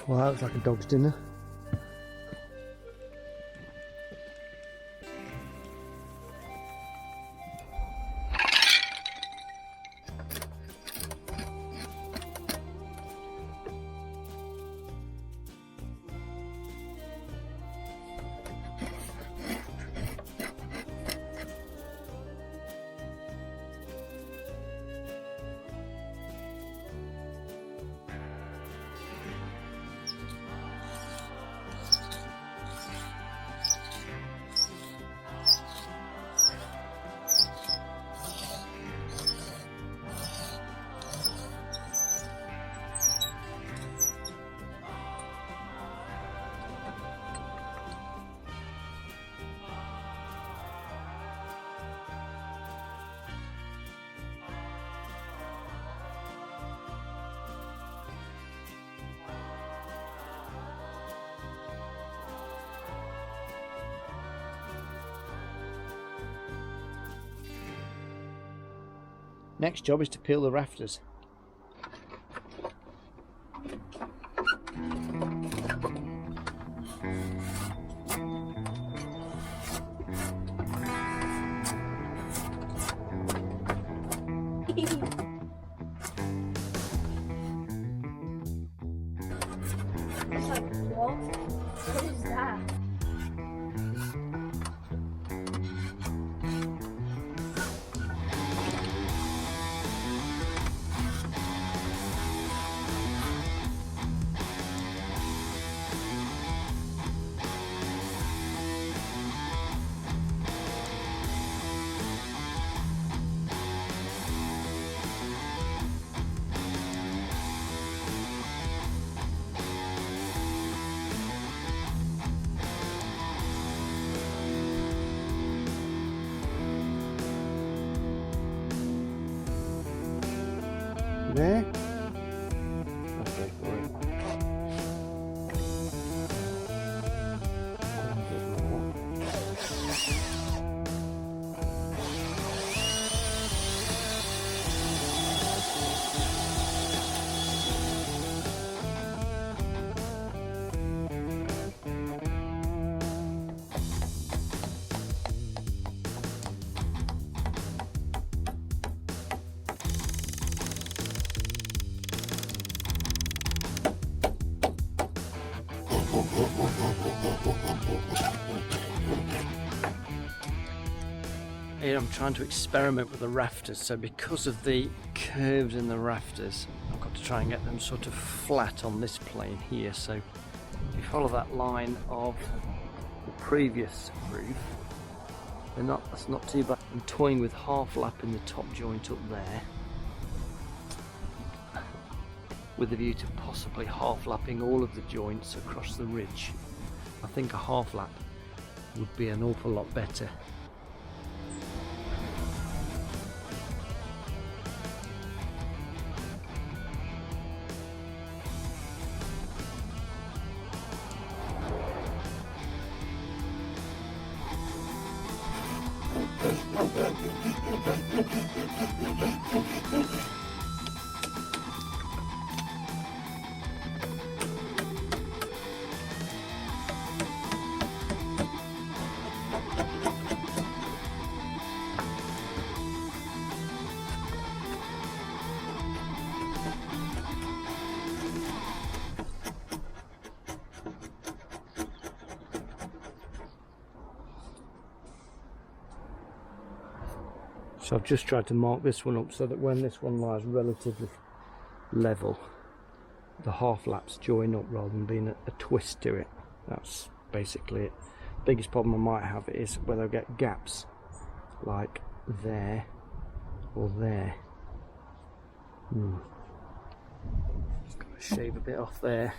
Well, that looks like a dog's dinner. Next job is to peel the rafters. It's like, what? What is that? There. Here I'm trying to experiment with the rafters, so because of the curves in the rafters I've got to try and get them sort of flat on this plane here. So if you follow that line of the previous roof, that's not too bad. I'm toying with half lapping the top joint up there with a view to possibly half lapping all of the joints across the ridge. I think a half lap would be an awful lot better. So I've just tried to mark this one up so that when this one lies relatively level, the half laps join up rather than being a twist to it. That's basically it. Biggest problem I might have is whether I get gaps like there or there. Just got to shave a bit off there.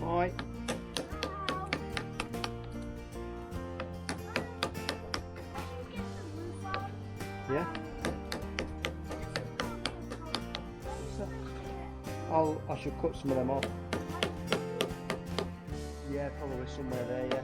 Hi. Yeah. I should cut some of them off. Yeah, probably somewhere there, yeah.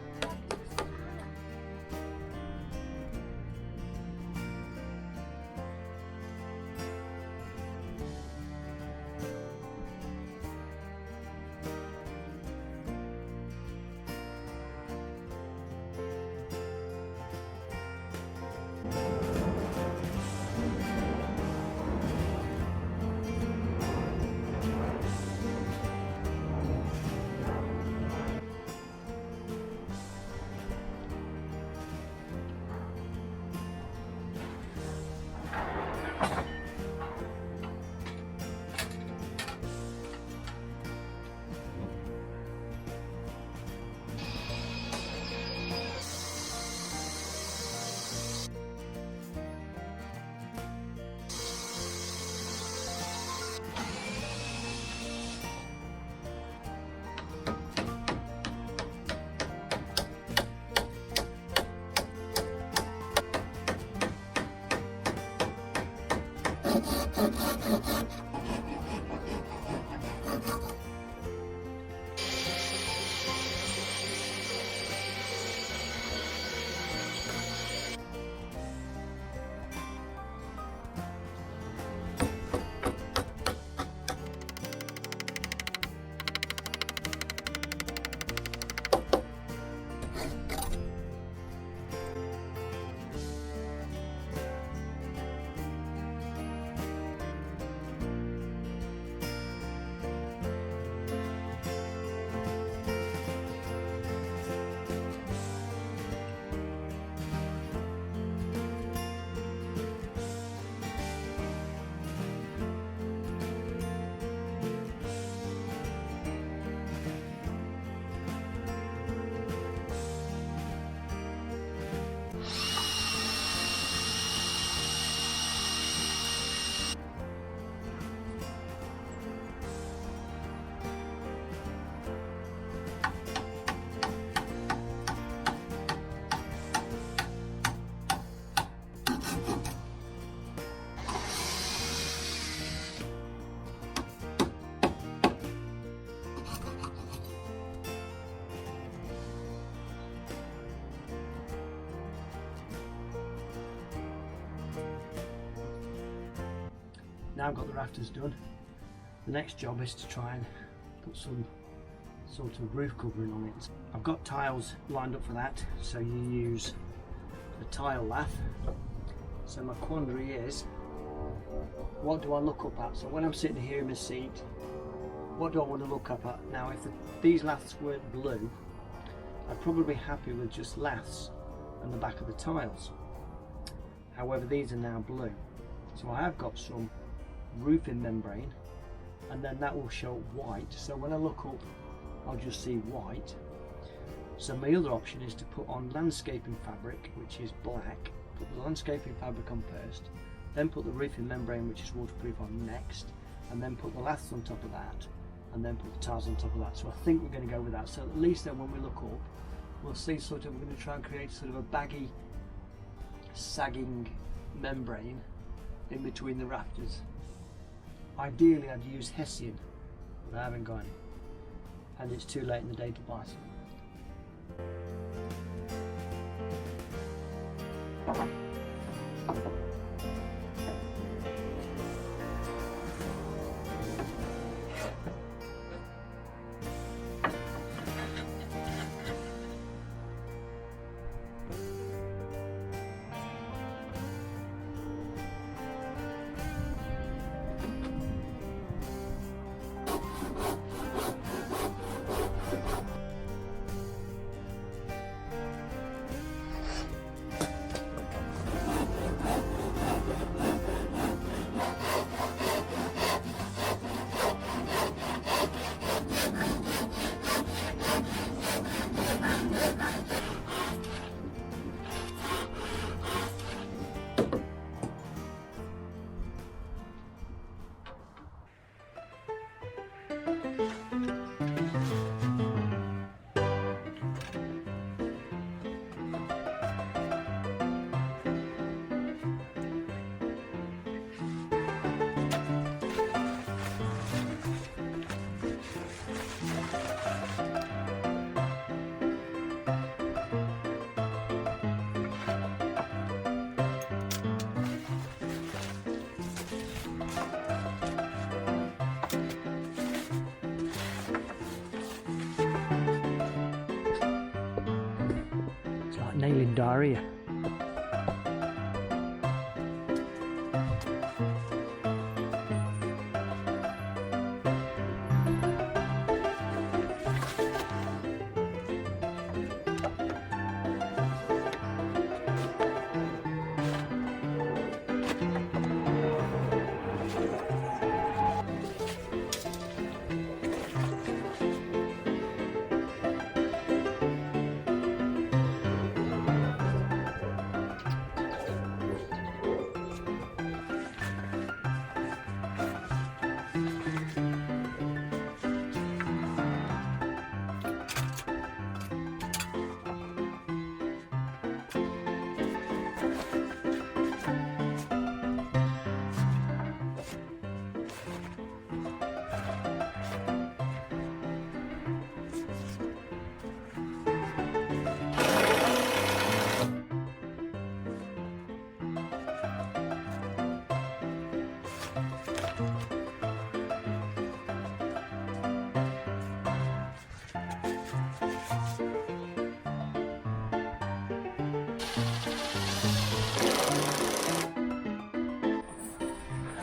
now I've got the rafters done, the next job is to try and put some sort of roof covering on it. I've got tiles lined up for that, so you use a tile lath. So my quandary is, what do I look up at? So when I'm sitting here in my seat, what do I want to look up at? Now if these laths weren't blue, I'd probably be happy with just laths and the back of the tiles. However, these are now blue. So I have got some roofing membrane, and then that will show white. So when I look up, I'll just see white. So my other option is to put on landscaping fabric, which is black. Put the landscaping fabric on first, then put the roofing membrane, which is waterproof, on next, and then put the laths on top of that, and then put the tiles on top of that. So I think we're going to go with that. So at least then when we look up, we'll see sort of, we're going to try and create sort of a baggy, sagging membrane in between the rafters. Ideally I'd use Hessian, but I haven't got any, and it's too late in the day to buy some. Nailing diarrhea.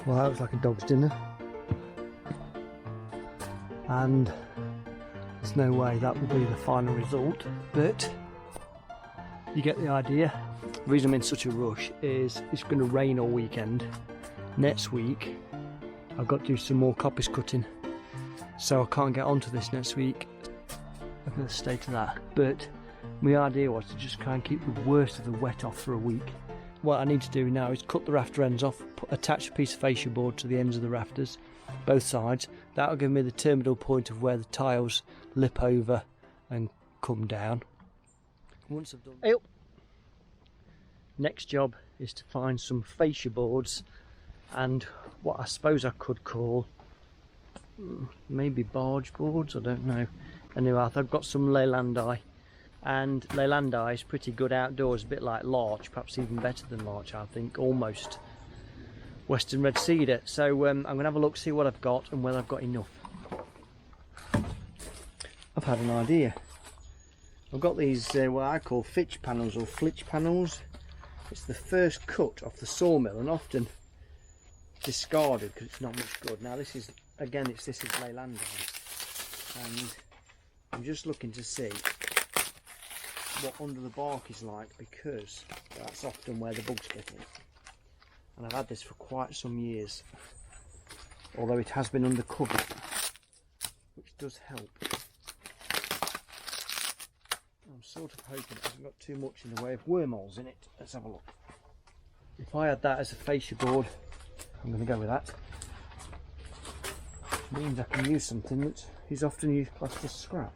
Well, that looks like a dog's dinner, and there's no way that will be the final result, but you get the idea. The reason I'm in such a rush is it's going to rain all weekend. Next week I've got to do some more coppice cutting, so I can't get onto this next week. Look at the state of that. But my idea was to just try and keep the worst of the wet off for a week. What I need to do now is cut the rafter ends off, attach a piece of fascia board to the ends of the rafters, both sides. That'll give me the terminal point of where the tiles lip over and come down. Once I've done that, next job is to find some fascia boards and what I suppose I could call maybe barge boards, I don't know. Anyway, I've got some leylandi, and leylandi is pretty good outdoors, a bit like larch, perhaps even better than larch, I think, almost Western red cedar. So I'm going to have a look, see what I've got and whether I've got enough. I've had an idea. I've got these what I call fitch panels or flitch panels. It's the first cut off the sawmill and often discarded because it's not much good. Now this is, again, this is Leyland, and I'm just looking to see what under the bark is like, because that's often where the bugs get in. And I've had this for quite some years, although it has been undercover, which does help. I'm sort of hoping it hasn't got too much in the way of wormholes in it. Let's have a look. If I had that as a fascia board, I'm going to go with that. It means I can use something that is often used classed as scrap.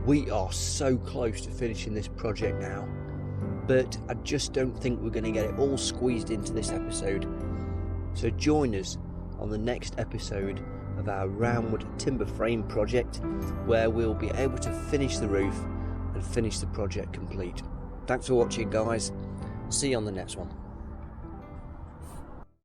We are so close to finishing this project now, but I just don't think we're going to get it all squeezed into this episode. So join us on the next episode of our Roundwood timber frame project, where we'll be able to finish the roof and finish the project complete. Thanks for watching, guys. See you on the next one.